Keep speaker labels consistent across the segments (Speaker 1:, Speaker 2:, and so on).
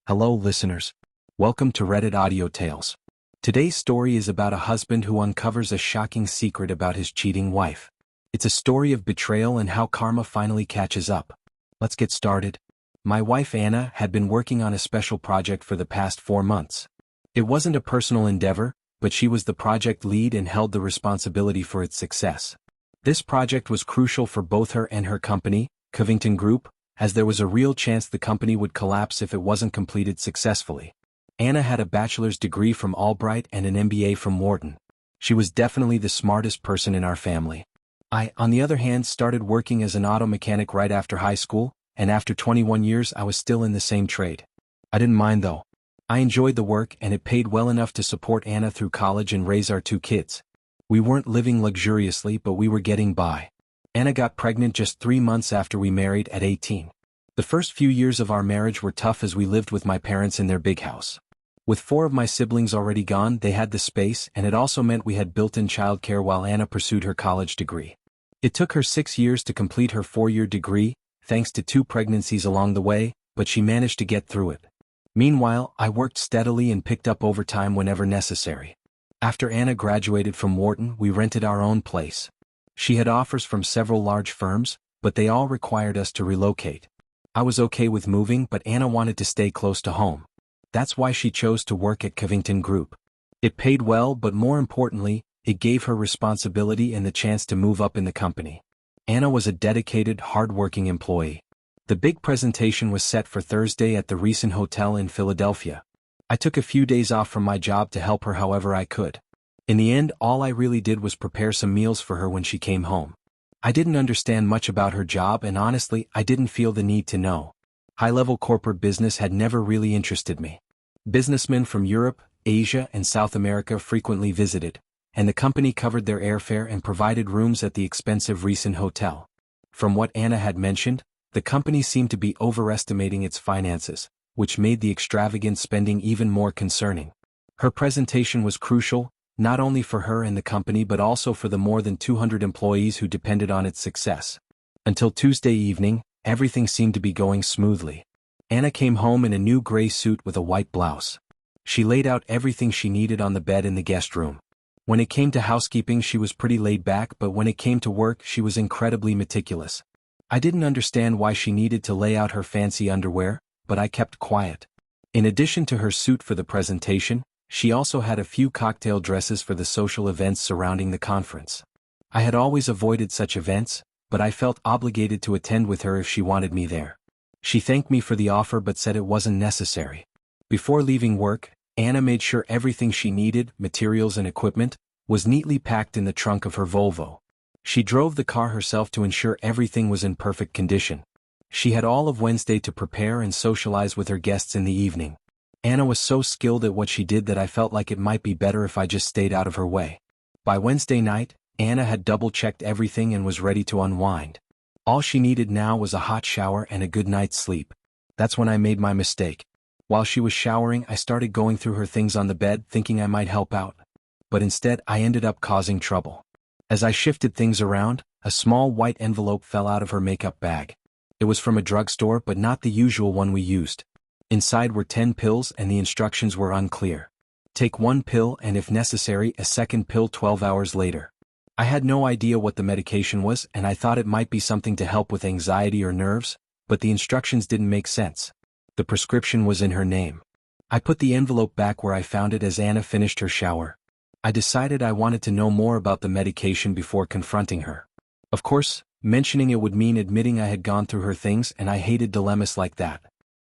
Speaker 1: Hello listeners. Welcome to Reddit Audio Tales. Today's story is about a husband who uncovers a shocking secret about his cheating wife. It's a story of betrayal and how karma finally catches up. Let's get started. My wife Anna had been working on a special project for the past 4 months. It wasn't a personal endeavor, but she was the project lead and held the responsibility for its success. This project was crucial for both her and her company, Covington Group, as there was a real chance the company would collapse if it wasn't completed successfully. Anna had a bachelor's degree from Albright and an MBA from Wharton. She was definitely the smartest person in our family. I, on the other hand, started working as an auto mechanic right after high school, and after 21 years I was still in the same trade. I didn't mind though. I enjoyed the work and it paid well enough to support Anna through college and raise our 2 kids. We weren't living luxuriously, but we were getting by. Anna got pregnant just 3 months after we married at 18. The first few years of our marriage were tough as we lived with my parents in their big house. With 4 of my siblings already gone, they had the space, and it also meant we had built-in childcare while Anna pursued her college degree. It took her 6 years to complete her 4-year degree, thanks to 2 pregnancies along the way, but she managed to get through it. Meanwhile, I worked steadily and picked up overtime whenever necessary. After Anna graduated from Wharton, we rented our own place. She had offers from several large firms, but they all required us to relocate. I was okay with moving, but Anna wanted to stay close to home. That's why she chose to work at Covington Group. It paid well, but more importantly, it gave her responsibility and the chance to move up in the company. Anna was a dedicated, hard-working employee. The big presentation was set for Thursday at the Recent Hotel in Philadelphia. I took a few days off from my job to help her however I could. In the end, all I really did was prepare some meals for her when she came home. I didn't understand much about her job, and honestly, I didn't feel the need to know. High-level corporate business had never really interested me. Businessmen from Europe, Asia, and South America frequently visited, and the company covered their airfare and provided rooms at the expensive Recent Hotel. From what Anna had mentioned, the company seemed to be overestimating its finances, which made the extravagant spending even more concerning. Her presentation was crucial, not only for her and the company but also for the more than 200 employees who depended on its success. Until Tuesday evening, everything seemed to be going smoothly. Anna came home in a new gray suit with a white blouse. She laid out everything she needed on the bed in the guest room. When it came to housekeeping, she was pretty laid back, but when it came to work, she was incredibly meticulous. I didn't understand why she needed to lay out her fancy underwear, but I kept quiet. In addition to her suit for the presentation, she also had a few cocktail dresses for the social events surrounding the conference. I had always avoided such events, but I felt obligated to attend with her if she wanted me there. She thanked me for the offer but said it wasn't necessary. Before leaving work, Anna made sure everything she needed, materials and equipment, was neatly packed in the trunk of her Volvo. She drove the car herself to ensure everything was in perfect condition. She had all of Wednesday to prepare and socialize with her guests in the evening. Anna was so skilled at what she did that I felt like it might be better if I just stayed out of her way. By Wednesday night, Anna had double-checked everything and was ready to unwind. All she needed now was a hot shower and a good night's sleep. That's when I made my mistake. While she was showering, I started going through her things on the bed thinking I might help out. But instead, I ended up causing trouble. As I shifted things around, a small white envelope fell out of her makeup bag. It was from a drugstore, but not the usual one we used. Inside were 10 pills and the instructions were unclear. Take 1 pill and if necessary a second pill 12 hours later. I had no idea what the medication was and I thought it might be something to help with anxiety or nerves, but the instructions didn't make sense. The prescription was in her name. I put the envelope back where I found it as Anna finished her shower. I decided I wanted to know more about the medication before confronting her. Of course, mentioning it would mean admitting I had gone through her things and I hated dilemmas like that.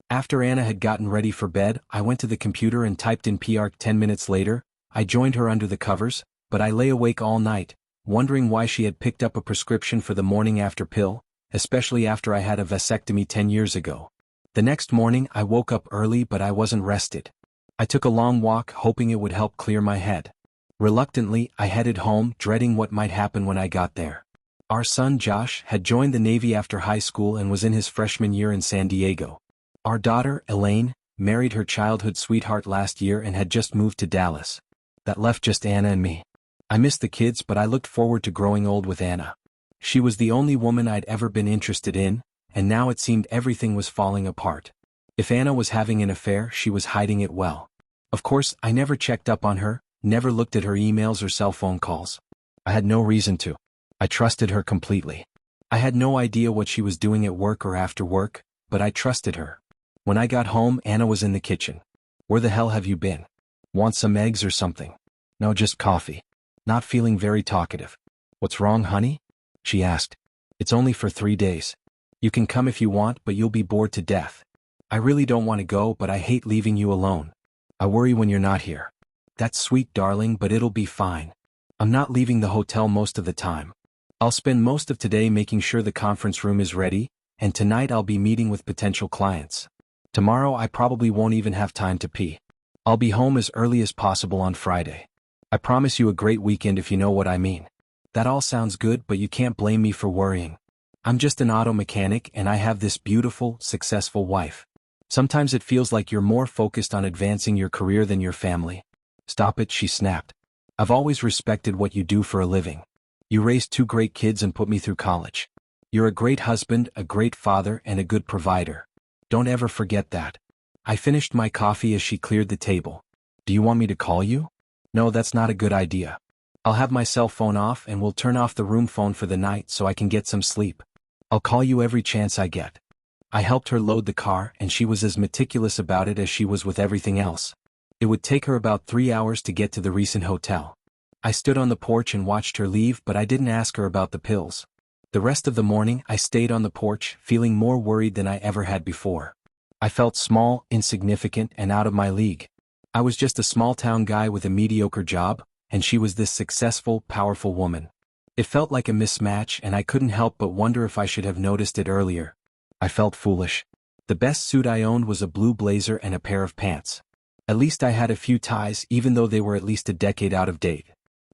Speaker 1: After Anna had gotten ready for bed, I went to the computer and typed in PRC. 10 minutes later, I joined her under the covers, but I lay awake all night, wondering why she had picked up a prescription for the morning after pill, especially after I had a vasectomy 10 years ago. The next morning I woke up early but I wasn't rested. I took a long walk hoping it would help clear my head. Reluctantly, I headed home, dreading what might happen when I got there. Our son Josh had joined the Navy after high school and was in his freshman year in San Diego. Our daughter, Elaine, married her childhood sweetheart last year and had just moved to Dallas. That left just Anna and me. I missed the kids, but I looked forward to growing old with Anna. She was the only woman I'd ever been interested in, and now it seemed everything was falling apart. If Anna was having an affair, she was hiding it well. Of course, I never checked up on her, never looked at her emails or cell phone calls. I had no reason to. I trusted her completely. I had no idea what she was doing at work or after work, but I trusted her. When I got home, Anna was in the kitchen. "Where the hell have you been? Want some eggs or something?" "No, just coffee." Not feeling very talkative. "What's wrong, honey?" she asked. "It's only for 3 days. You can come if you want, but you'll be bored to death. I really don't want to go, but I hate leaving you alone. I worry when you're not here." "That's sweet, darling, but it'll be fine. I'm not leaving the hotel most of the time. I'll spend most of today making sure the conference room is ready, and tonight I'll be meeting with potential clients. Tomorrow I probably won't even have time to pee. I'll be home as early as possible on Friday. I promise you a great weekend if you know what I mean." That all sounds good, but you can't blame me for worrying. I'm just an auto mechanic and I have this beautiful, successful wife. Sometimes it feels like you're more focused on advancing your career than your family. "Stop it," she snapped. "I've always respected what you do for a living. You raised 2 great kids and put me through college. You're a great husband, a great father, and a good provider. Don't ever forget that." I finished my coffee as she cleared the table. "Do you want me to call you?" "No, that's not a good idea. I'll have my cell phone off and we'll turn off the room phone for the night so I can get some sleep. I'll call you every chance I get." I helped her load the car and she was as meticulous about it as she was with everything else. It would take her about 3 hours to get to the recent hotel. I stood on the porch and watched her leave, but I didn't ask her about the pills. The rest of the morning I stayed on the porch, feeling more worried than I ever had before. I felt small, insignificant, and out of my league. I was just a small-town guy with a mediocre job, and she was this successful, powerful woman. It felt like a mismatch, and I couldn't help but wonder if I should have noticed it earlier. I felt foolish. The best suit I owned was a blue blazer and a pair of pants. At least I had a few ties, even though they were at least a decade out of date.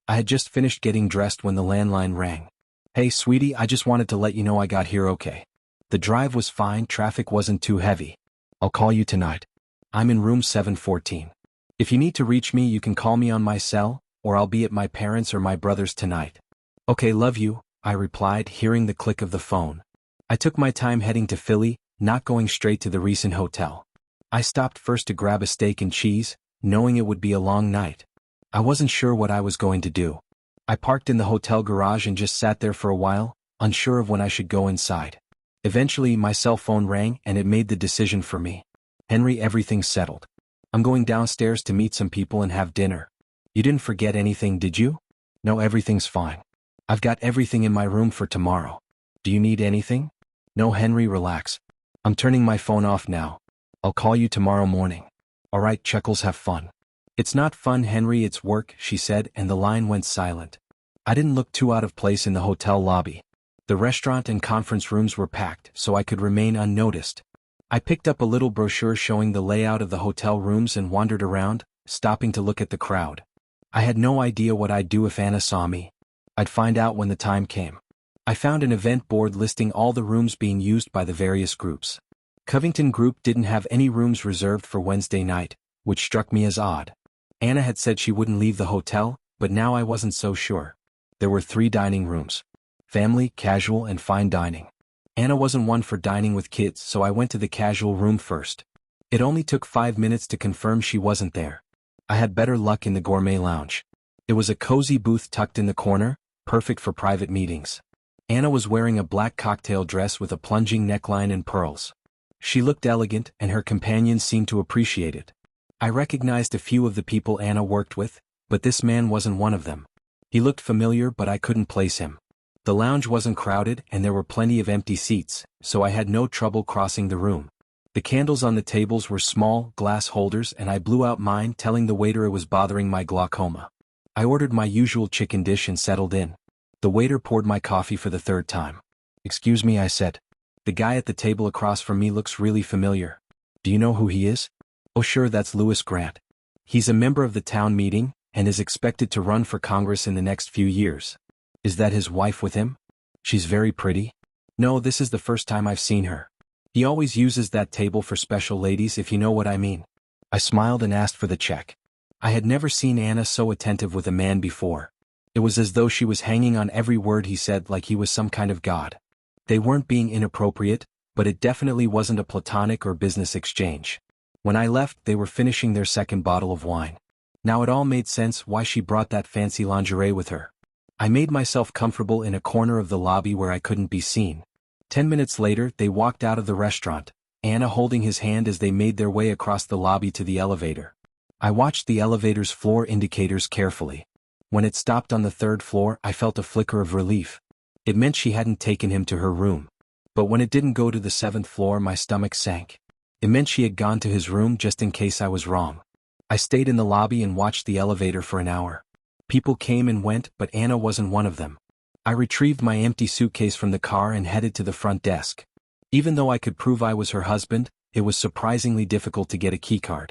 Speaker 1: I had just finished getting dressed when the landline rang. "Hey, sweetie, I just wanted to let you know I got here okay. The drive was fine, traffic wasn't too heavy. I'll call you tonight. I'm in room 714. If you need to reach me, you can call me on my cell, or I'll be at my parents' or my brother's tonight." "Okay, love you," I replied, hearing the click of the phone. I took my time heading to Philly, not going straight to the recent hotel. I stopped first to grab a steak and cheese, knowing it would be a long night. I wasn't sure what I was going to do. I parked in the hotel garage and just sat there for a while, unsure of when I should go inside. Eventually my cell phone rang and it made the decision for me. "Henry, everything's settled. I'm going downstairs to meet some people and have dinner. You didn't forget anything, did you?" "No, everything's fine. I've got everything in my room for tomorrow. Do you need anything?" "No, Henry, relax. I'm turning my phone off now. I'll call you tomorrow morning." "All right, Chuckles, have fun." "It's not fun, Henry, it's work," she said, and the line went silent. I didn't look too out of place in the hotel lobby. The restaurant and conference rooms were packed, so I could remain unnoticed. I picked up a little brochure showing the layout of the hotel rooms and wandered around, stopping to look at the crowd. I had no idea what I'd do if Anna saw me. I'd find out when the time came. I found an event board listing all the rooms being used by the various groups. Covington Group didn't have any rooms reserved for Wednesday night, which struck me as odd. Anna had said she wouldn't leave the hotel, but now I wasn't so sure. There were 3 dining rooms: family, casual, and fine dining. Anna wasn't one for dining with kids, so I went to the casual room first. It only took 5 minutes to confirm she wasn't there. I had better luck in the gourmet lounge. It was a cozy booth tucked in the corner, perfect for private meetings. Anna was wearing a black cocktail dress with a plunging neckline and pearls. She looked elegant, and her companions seemed to appreciate it. I recognized a few of the people Anna worked with, but this man wasn't one of them. He looked familiar, but I couldn't place him. The lounge wasn't crowded and there were plenty of empty seats, so I had no trouble crossing the room. The candles on the tables were small, glass holders, and I blew out mine, telling the waiter it was bothering my glaucoma. I ordered my usual chicken dish and settled in. The waiter poured my coffee for the 3rd time. "Excuse me," I said. "The guy at the table across from me looks really familiar. Do you know who he is?" "Oh sure, that's Lewis Grant. He's a member of the town meeting, and is expected to run for Congress in the next few years. Is that his wife with him? She's very pretty." "No, this is the first time I've seen her. He always uses that table for special ladies, if you know what I mean." I smiled and asked for the check. I had never seen Anna so attentive with a man before. It was as though she was hanging on every word he said like he was some kind of god. They weren't being inappropriate, but it definitely wasn't a platonic or business exchange. When I left, they were finishing their second bottle of wine. Now it all made sense why she brought that fancy lingerie with her. I made myself comfortable in a corner of the lobby where I couldn't be seen. 10 minutes later, they walked out of the restaurant, Anna holding his hand as they made their way across the lobby to the elevator. I watched the elevator's floor indicators carefully. When it stopped on the third floor, I felt a flicker of relief. It meant she hadn't taken him to her room. But when it didn't go to the seventh floor, my stomach sank. It meant she had gone to his room just in case I was wrong. I stayed in the lobby and watched the elevator for an hour. People came and went, but Anna wasn't one of them. I retrieved my empty suitcase from the car and headed to the front desk. Even though I could prove I was her husband, it was surprisingly difficult to get a keycard.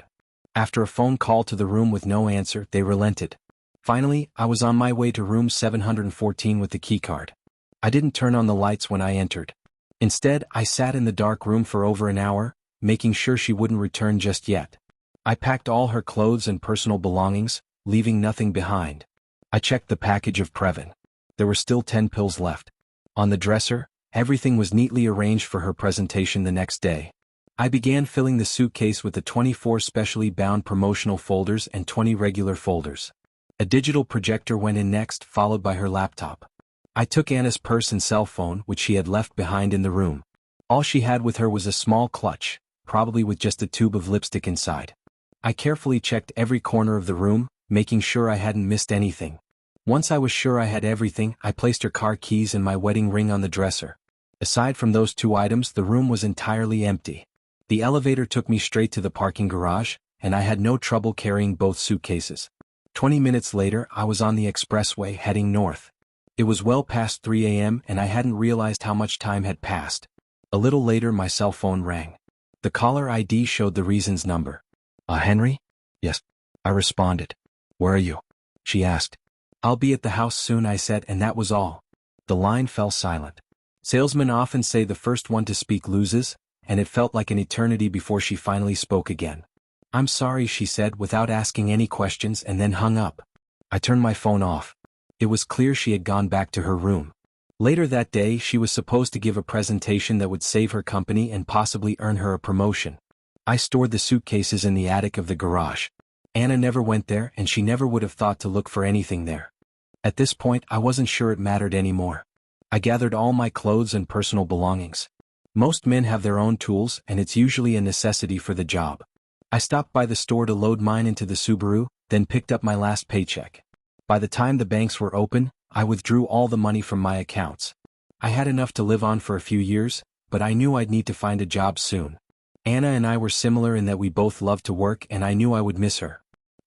Speaker 1: After a phone call to the room with no answer, they relented. Finally, I was on my way to room 714 with the keycard. I didn't turn on the lights when I entered. Instead, I sat in the dark room for over an hour, making sure she wouldn't return just yet. I packed all her clothes and personal belongings, leaving nothing behind. I checked the package of Previn. There were still 10 pills left. On the dresser, everything was neatly arranged for her presentation the next day. I began filling the suitcase with the 24 specially bound promotional folders and 20 regular folders. A digital projector went in next, followed by her laptop. I took Anna's purse and cell phone, which she had left behind in the room. All she had with her was a small clutch, probably with just a tube of lipstick inside. I carefully checked every corner of the room, making sure I hadn't missed anything. Once I was sure I had everything, I placed her car keys and my wedding ring on the dresser. Aside from those two items, the room was entirely empty. The elevator took me straight to the parking garage, and I had no trouble carrying both suitcases. 20 minutes later, I was on the expressway heading north. It was well past 3 a.m. and I hadn't realized how much time had passed. A little later, my cell phone rang. The caller ID showed the reason's number. Henry? Yes, I responded. Where are you? She asked. I'll be at the house soon, I said, and that was all. The line fell silent. Salesmen often say the first one to speak loses, and it felt like an eternity before she finally spoke again. I'm sorry, she said without asking any questions, and then hung up. I turned my phone off. It was clear she had gone back to her room. Later that day, she was supposed to give a presentation that would save her company and possibly earn her a promotion. I stored the suitcases in the attic of the garage. Anna never went there, and she never would have thought to look for anything there. At this point, I wasn't sure it mattered anymore. I gathered all my clothes and personal belongings. Most men have their own tools, and it's usually a necessity for the job. I stopped by the store to load mine into the Subaru, then picked up my last paycheck. By the time the banks were open, I withdrew all the money from my accounts. I had enough to live on for a few years, but I knew I'd need to find a job soon. Anna and I were similar in that we both loved to work, and I knew I would miss her.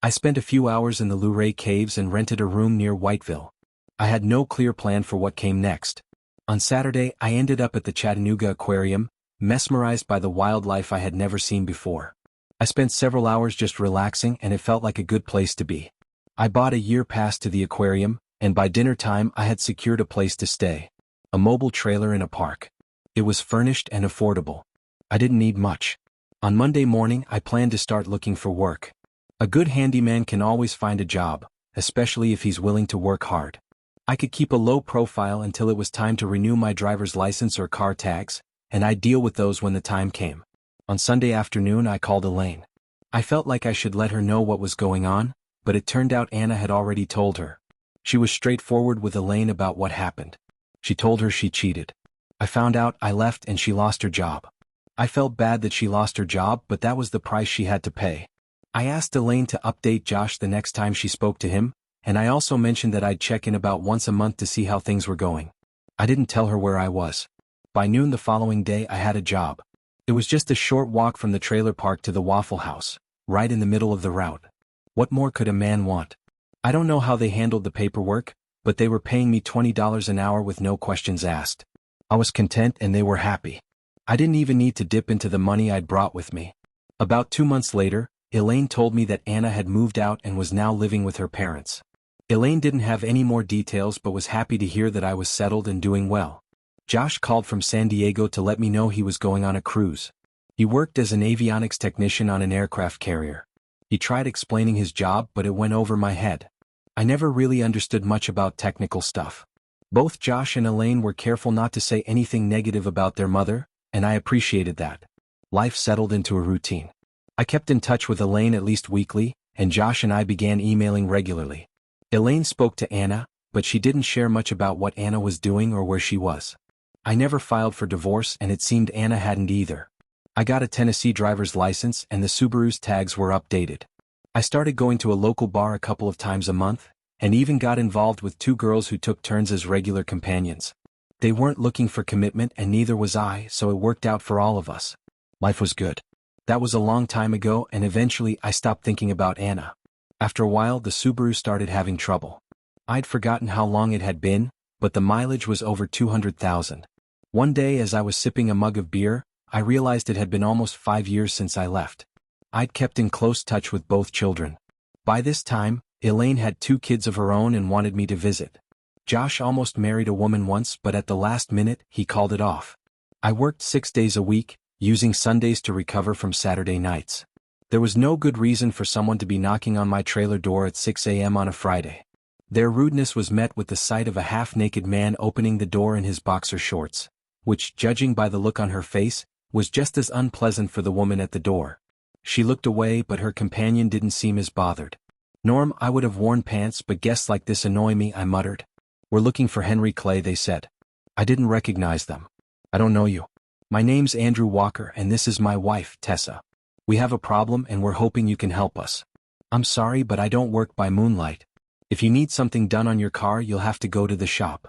Speaker 1: I spent a few hours in the Luray Caves and rented a room near Whiteville. I had no clear plan for what came next. On Saturday, I ended up at the Chattanooga Aquarium, mesmerized by the wildlife I had never seen before. I spent several hours just relaxing, and it felt like a good place to be. I bought a year pass to the aquarium, and by dinner time I had secured a place to stay. A mobile trailer in a park. It was furnished and affordable. I didn't need much. On Monday morning, I planned to start looking for work. A good handyman can always find a job, especially if he's willing to work hard. I could keep a low profile until it was time to renew my driver's license or car tags, and I'd deal with those when the time came. On Sunday afternoon, I called Elaine. I felt like I should let her know what was going on, but it turned out Anna had already told her. She was straightforward with Elaine about what happened. She told her she cheated. I found out, I left, and she lost her job. I felt bad that she lost her job, but that was the price she had to pay. I asked Elaine to update Josh the next time she spoke to him, and I also mentioned that I'd check in about once a month to see how things were going. I didn't tell her where I was. By noon the following day, I had a job. It was just a short walk from the trailer park to the Waffle House, right in the middle of the route. What more could a man want? I don't know how they handled the paperwork, but they were paying me $20 an hour with no questions asked. I was content and they were happy. I didn't even need to dip into the money I'd brought with me. About 2 months later, Elaine told me that Anna had moved out and was now living with her parents. Elaine didn't have any more details but was happy to hear that I was settled and doing well. Josh called from San Diego to let me know he was going on a cruise. He worked as an avionics technician on an aircraft carrier. He tried explaining his job, but it went over my head. I never really understood much about technical stuff. Both Josh and Elaine were careful not to say anything negative about their mother, and I appreciated that. Life settled into a routine. I kept in touch with Elaine at least weekly, and Josh and I began emailing regularly. Elaine spoke to Anna, but she didn't share much about what Anna was doing or where she was. I never filed for divorce, and it seemed Anna hadn't either. I got a Tennessee driver's license and the Subaru's tags were updated. I started going to a local bar a couple of times a month, and even got involved with 2 girls who took turns as regular companions. They weren't looking for commitment and neither was I, so it worked out for all of us. Life was good. That was a long time ago, and eventually I stopped thinking about Anna. After a while the Subaru started having trouble. I'd forgotten how long it had been, but the mileage was over 200,000. One day as I was sipping a mug of beer, I realized it had been almost 5 years since I left. I'd kept in close touch with both children. By this time, Elaine had 2 kids of her own and wanted me to visit. Josh almost married a woman once, but at the last minute, he called it off. I worked 6 days a week, using Sundays to recover from Saturday nights. There was no good reason for someone to be knocking on my trailer door at 6 a.m. on a Friday. Their rudeness was met with the sight of a half-naked man opening the door in his boxer shorts, which, judging by the look on her face, was just as unpleasant for the woman at the door. She looked away, but her companion didn't seem as bothered. "Norm, I would have worn pants, but guests like this annoy me," I muttered. "We're looking for Henry Clay," they said. I didn't recognize them. "I don't know you. My name's Andrew Walker and this is my wife, Tessa. We have a problem and we're hoping you can help us." "I'm sorry, but I don't work by moonlight. If you need something done on your car, you'll have to go to the shop."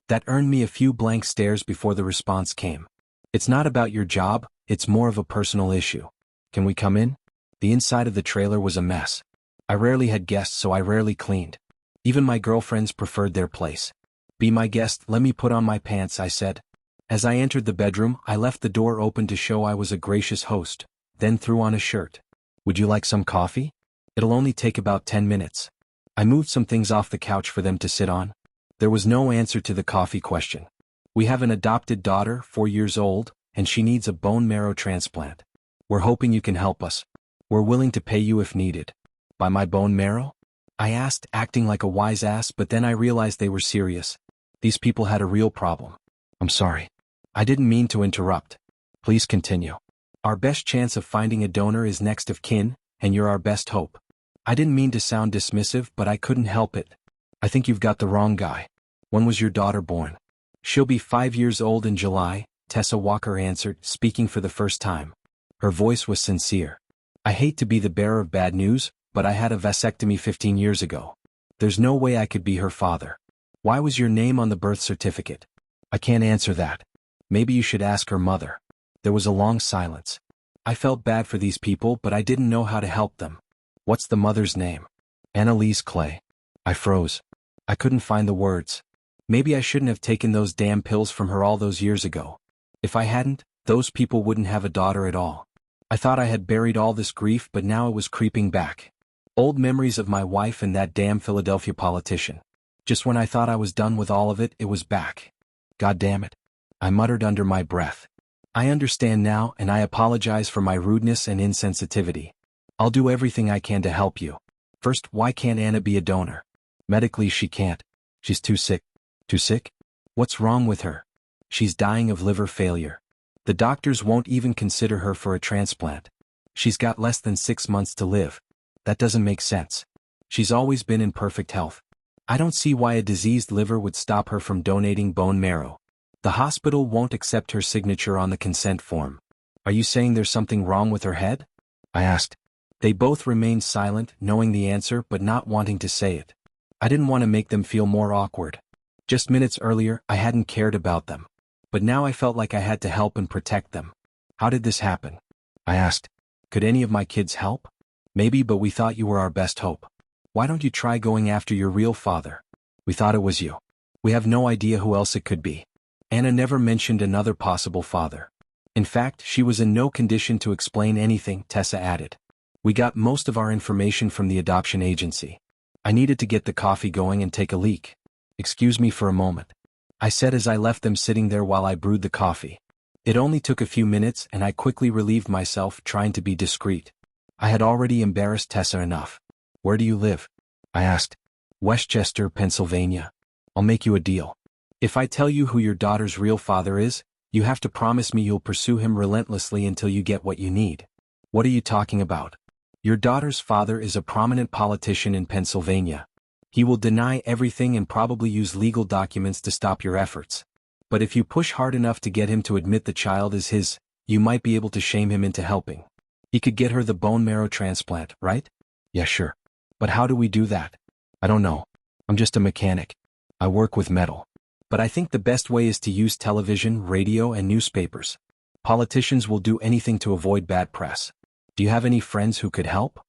Speaker 1: That earned me a few blank stares before the response came. "It's not about your job, it's more of a personal issue. Can we come in?" The inside of the trailer was a mess. I rarely had guests, so I rarely cleaned. Even my girlfriends preferred their place. "Be my guest, let me put on my pants," I said. As I entered the bedroom, I left the door open to show I was a gracious host, then threw on a shirt. "Would you like some coffee? It'll only take about 10 minutes. I moved some things off the couch for them to sit on. There was no answer to the coffee question. "We have an adopted daughter, 4 years old, and she needs a bone marrow transplant. We're hoping you can help us. We're willing to pay you if needed." "By my bone marrow?" I asked, acting like a wise ass, but then I realized they were serious. These people had a real problem. "I'm sorry. I didn't mean to interrupt. Please continue. Our best chance of finding a donor is next of kin, and you're our best hope." I didn't mean to sound dismissive, but I couldn't help it. "I think you've got the wrong guy. When was your daughter born?" "She'll be 5 years old in July," Tessa Walker answered, speaking for the first time. Her voice was sincere. "I hate to be the bearer of bad news, but I had a vasectomy 15 years ago. There's no way I could be her father." "Why was your name on the birth certificate?" "I can't answer that. Maybe you should ask her mother." There was a long silence. I felt bad for these people, but I didn't know how to help them. "What's the mother's name?" "Annalise Clay." I froze. I couldn't find the words. Maybe I shouldn't have taken those damn pills from her all those years ago. If I hadn't, those people wouldn't have a daughter at all. I thought I had buried all this grief, but now it was creeping back. Old memories of my wife and that damn Philadelphia politician. Just when I thought I was done with all of it, it was back. "God damn it," I muttered under my breath. "I understand now, and I apologize for my rudeness and insensitivity. I'll do everything I can to help you. First, why can't Anna be a donor?" "Medically she can't. She's too sick." "Too sick? What's wrong with her?" "She's dying of liver failure. The doctors won't even consider her for a transplant. She's got less than 6 months to live." "That doesn't make sense. She's always been in perfect health. I don't see why a diseased liver would stop her from donating bone marrow. The hospital won't accept her signature on the consent form." "Are you saying there's something wrong with her head?" I asked. They both remained silent, knowing the answer but not wanting to say it. I didn't want to make them feel more awkward. Just minutes earlier, I hadn't cared about them. But now I felt like I had to help and protect them. "How did this happen?" I asked. "Could any of my kids help?" "Maybe, but we thought you were our best hope. Why don't you try going after your real father?" "We thought it was you. We have no idea who else it could be." Anna never mentioned another possible father. In fact, she was in no condition to explain anything, Tessa added. "We got most of our information from the adoption agency." I needed to get the coffee going and take a leak. "Excuse me for a moment," I said as I left them sitting there while I brewed the coffee. It only took a few minutes and I quickly relieved myself, trying to be discreet. I had already embarrassed Tessa enough. "Where do you live?" I asked. "Westchester, Pennsylvania. I'll make you a deal. If I tell you who your daughter's real father is, You have to promise me you'll pursue him relentlessly until you get what you need. What are you talking about? Your daughter's father is a prominent politician in Pennsylvania. He will deny everything and probably use legal documents to stop your efforts. But if you push hard enough to get him to admit the child is his, you might be able to shame him into helping. He could get her the bone marrow transplant, right? Yeah, sure. But how do we do that? I don't know. I'm just a mechanic. I work with metal. But I think the best way is to use television, radio, and newspapers. Politicians will do anything to avoid bad press. Do you have any friends who could help?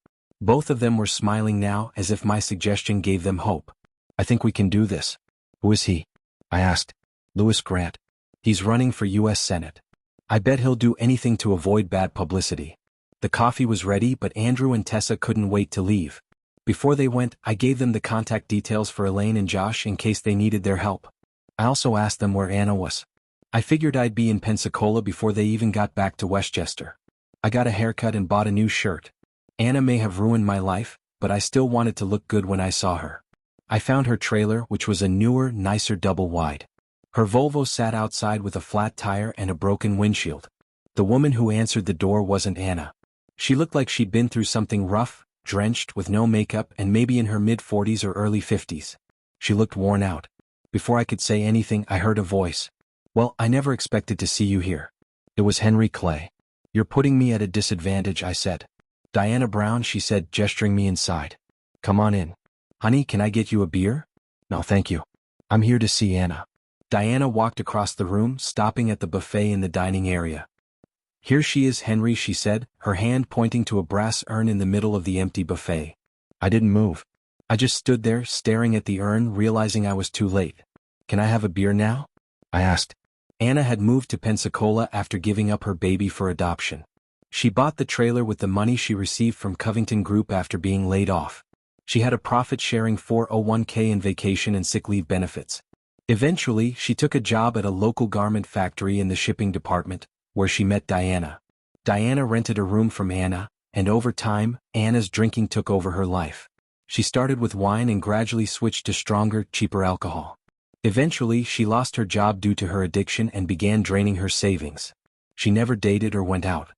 Speaker 1: Both of them were smiling now, as if my suggestion gave them hope. I think we can do this. Who is he? I asked. Louis Grant. He's running for U.S. Senate. I bet he'll do anything to avoid bad publicity. The coffee was ready, but Andrew and Tessa couldn't wait to leave. Before they went, I gave them the contact details for Elaine and Josh in case they needed their help. I also asked them where Anna was. I figured I'd be in Pensacola before they even got back to Westchester. I got a haircut and bought a new shirt. Anna may have ruined my life, but I still wanted to look good when I saw her. I found her trailer, which was a newer, nicer double-wide. Her Volvo sat outside with a flat tire and a broken windshield. The woman who answered the door wasn't Anna. She looked like she'd been through something rough, drenched, with no makeup, and maybe in her mid-40s or early 50s. She looked worn out. Before I could say anything, I heard a voice. Well, I never expected to see you here. It was Henry Clay. You're putting me at a disadvantage, I said. Diana Brown, she said, gesturing me inside. Come on in. Honey, can I get you a beer? No, thank you. I'm here to see Anna. Diana walked across the room, stopping at the buffet in the dining area. Here she is, Henry, she said, her hand pointing to a brass urn in the middle of the empty buffet. I didn't move. I just stood there, staring at the urn, realizing I was too late. Can I have a beer now? I asked. Anna had moved to Pensacola after giving up her baby for adoption. She bought the trailer with the money she received from Covington Group after being laid off. She had a profit-sharing 401k and vacation and sick leave benefits. Eventually, she took a job at a local garment factory in the shipping department, where she met Diana. Diana rented a room from Anna, and over time, Anna's drinking took over her life. She started with wine and gradually switched to stronger, cheaper alcohol. Eventually, she lost her job due to her addiction and began draining her savings. She never dated or went out.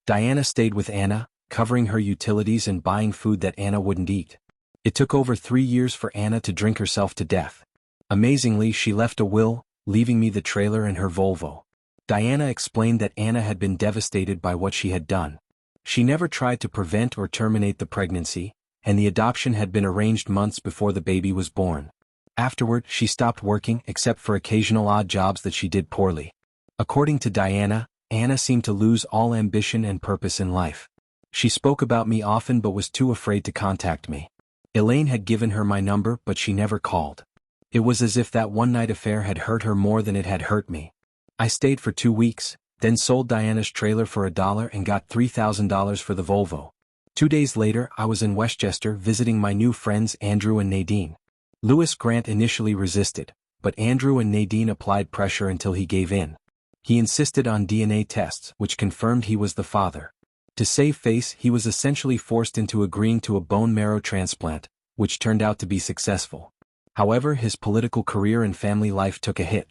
Speaker 1: Diana stayed with Anna, covering her utilities and buying food that Anna wouldn't eat. It took over 3 years for Anna to drink herself to death. Amazingly, she left a will, leaving me the trailer and her Volvo. Diana explained that Anna had been devastated by what she had done. She never tried to prevent or terminate the pregnancy, and the adoption had been arranged months before the baby was born. Afterward, she stopped working except for occasional odd jobs that she did poorly. According to Diana, Anna seemed to lose all ambition and purpose in life. She spoke about me often but was too afraid to contact me. Elaine had given her my number but she never called. It was as if that one-night affair had hurt her more than it had hurt me. I stayed for 2 weeks, then sold Diana's trailer for $1 and got $3,000 for the Volvo. 2 days later, I was in Westchester visiting my new friends Andrew and Nadine. Louis Grant initially resisted, but Andrew and Nadine applied pressure until he gave in. He insisted on DNA tests, which confirmed he was the father. To save face, he was essentially forced into agreeing to a bone marrow transplant, which turned out to be successful. However, his political career and family life took a hit.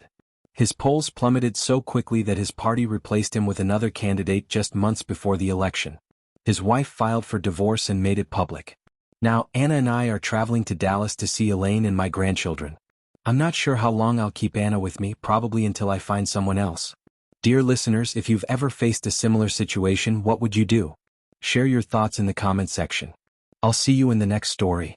Speaker 1: His polls plummeted so quickly that his party replaced him with another candidate just months before the election. His wife filed for divorce and made it public. Now, Anna and I are traveling to Dallas to see Elaine and my grandchildren. I'm not sure how long I'll keep Anna with me, probably until I find someone else. Dear listeners, if you've ever faced a similar situation, what would you do? Share your thoughts in the comment section. I'll see you in the next story.